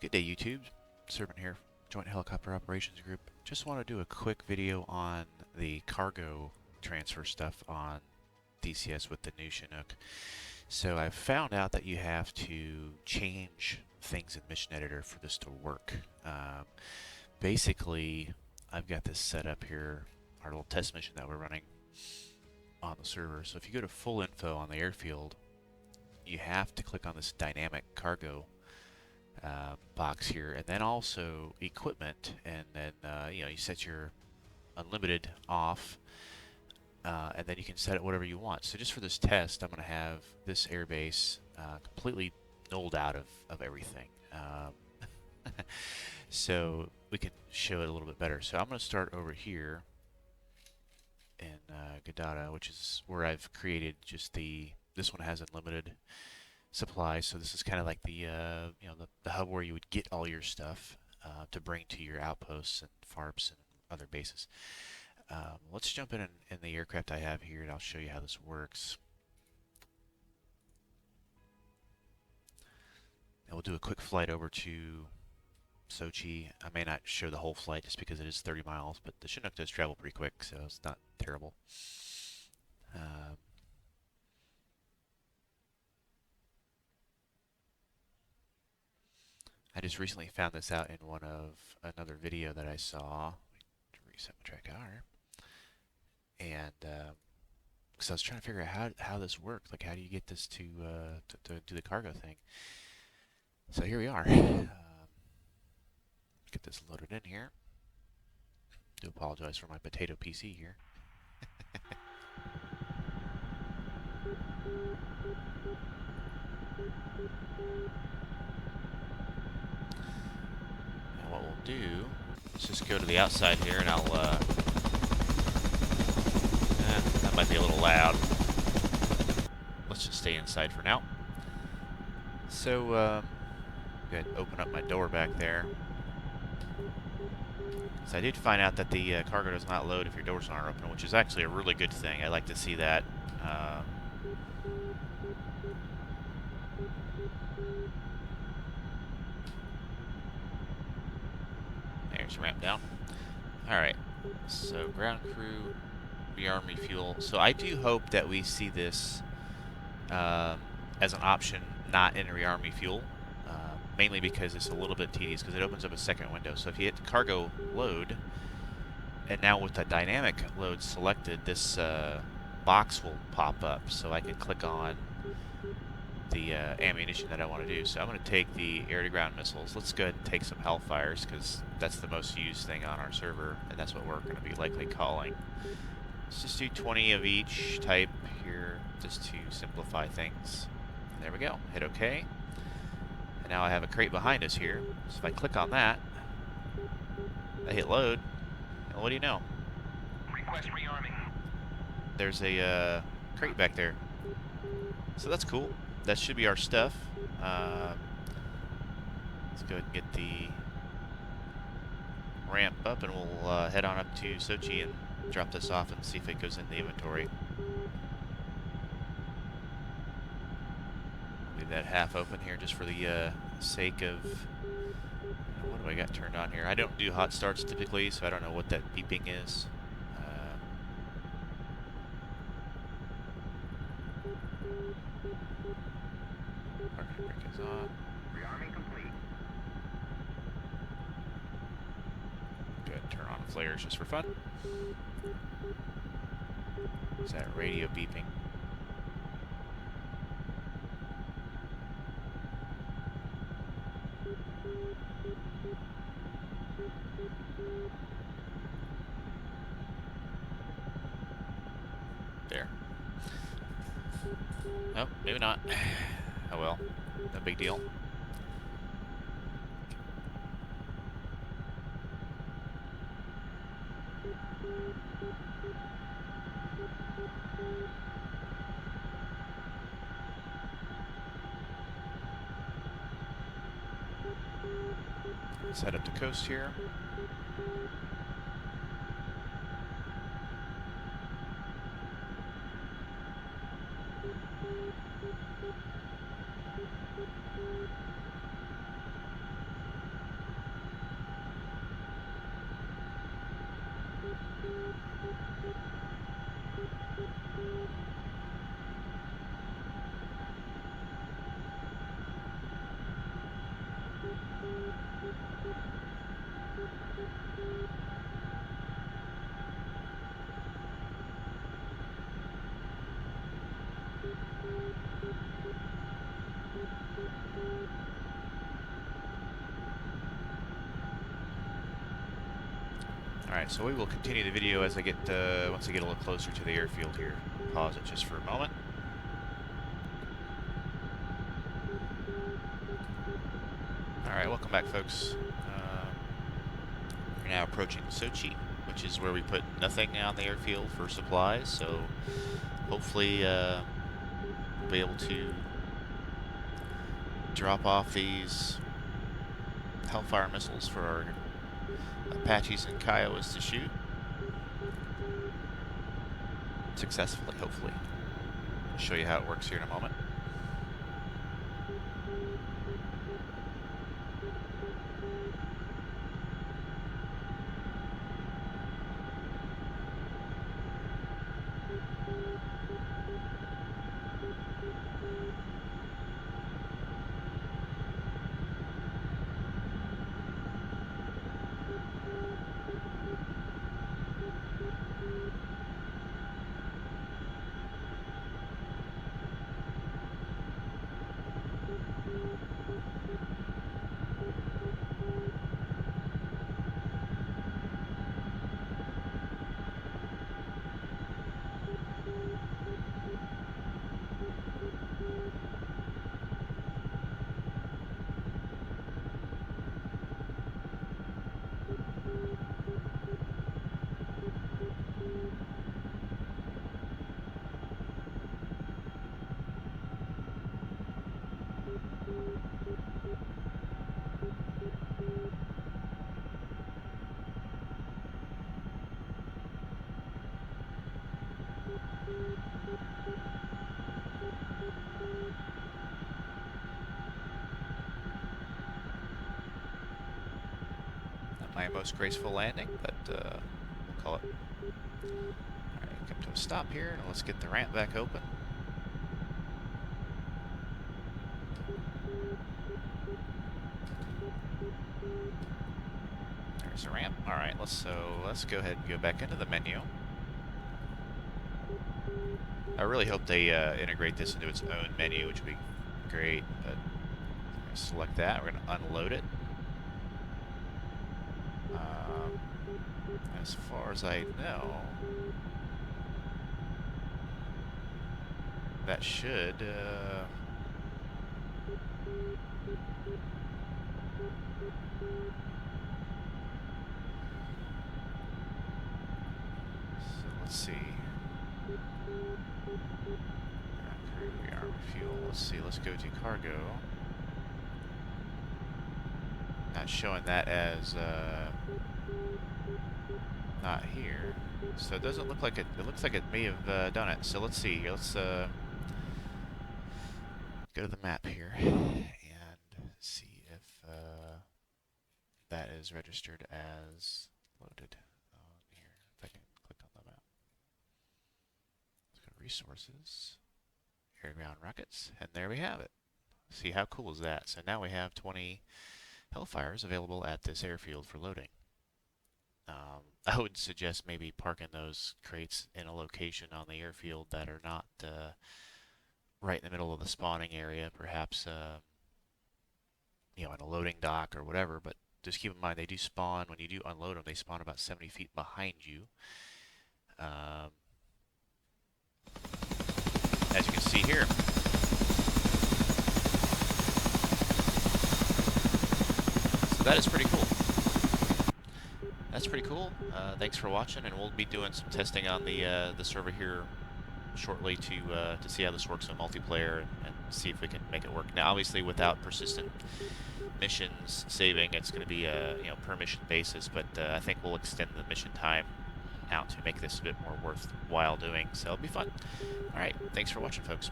Good day, YouTube. Servant here, Joint Helicopter Operations Group. Just want to do a quick video on the cargo transfer stuff on DCS with the new Chinook. So I've found out that you have to change things in Mission Editor for this to work. Basically, I've got this set up here, our little test mission that we're running on the server. So if you go to full info on the airfield, you have to click on this dynamic cargo box here, and then also equipment, and then you set your unlimited off, and then you can set it whatever you want. So just for this test, I'm going to have this airbase completely nulled out of everything, so we can show it a little bit better. So I'm going to start over here in Gadata, which is where I've created just this one has unlimited supply, so this is kind of like the the hub where you would get all your stuff to bring to your outposts and FARPs and other bases. Let's jump in the aircraft I have here, and I'll show you how this works. And we'll do a quick flight over to Sochi. I may not show the whole flight just because it is 30 miles, but the Chinook does travel pretty quick, so it's not terrible. I just recently found this out in another video that I saw. To reset my track hour, and because I was trying to figure out how this works, like how do you get this to do the cargo thing. So here we are. Get this loaded in here. Do apologize for my potato PC here. And what we'll do, let's just go to the outside here, and I'll that might be a little loud. Let's just stay inside for now. So go ahead and open up my door back there. So I did find out that the cargo does not load if your doors aren't open, which is actually a really good thing. I like to see that. There's ramp down. Alright, so ground crew, rearm refuel. So I do hope that we see this as an option, not in rearm refuel. Mainly because it's a little bit tedious, because it opens up a second window. So if you hit cargo load, and now with the dynamic load selected, this box will pop up, so I can click on the ammunition that I want to do. So I'm going to take the air-to-ground missiles. Let's go ahead and take some Hellfires, because that's the most used thing on our server, and that's what we're going to be likely calling. Let's just do 20 of each type here, just to simplify things. And there we go. Hit OK. And now I have a crate behind us here. So if I click on that, I hit load, and what do you know? Request rearming. There's a crate back there. So that's cool. That should be our stuff. Let's go ahead and get the ramp up, and we'll head on up to Sochi and drop this off and see if it goes in the inventory. Leave that half open here just for the sake of... what do I got turned on here? I don't do hot starts typically, so I don't know what that beeping is. Parking brake is on. Rearming complete. Go ahead and turn on the flares just for fun. Is that radio beeping? There. Oh, maybe not. Oh well, no big deal. Let's head up the coast here. Alright, so we will continue the video as I get, once I get a little closer to the airfield here. Pause it just for a moment. Alright, welcome back, folks. We're now approaching Sochi, which is where we put nothing on the airfield for supplies, so hopefully we'll be able to drop off these Hellfire missiles for our Apaches and Kiowas to shoot successfully, hopefully. I'll show you how it works here in a moment. My most graceful landing, but we'll call it. Alright, come to a stop here, and let's get the ramp back open. There's a ramp. Alright, let's go ahead and go back into the menu. I really hope they integrate this into its own menu, which would be great, but select that. We're going to unload it. As far as I know, that should so let's see. Army fuel. Let's see. Let's go to cargo. Not showing that as not here, so it doesn't look like it. It looks like it may have done it. So let's see. Let's go to the map here and see if that is registered as loaded on here. If I can click on the map. Let's go to resources, air ground rockets, and there we have it. See, how cool is that? So now we have 20 Hellfires available at this airfield for loading. I would suggest maybe parking those crates in a location on the airfield that are not right in the middle of the spawning area, perhaps you know, in a loading dock or whatever. But just keep in mind, they do spawn, when you do unload them, they spawn about 70 feet behind you. As you can see here. So that is pretty cool. That's pretty cool. Thanks for watching, and we'll be doing some testing on the server here shortly to see how this works in multiplayer and see if we can make it work. Now, obviously, without persistent missions saving, it's going to be a per mission basis, but I think we'll extend the mission time out to make this a bit more worthwhile doing. So it'll be fun. All right, thanks for watching, folks.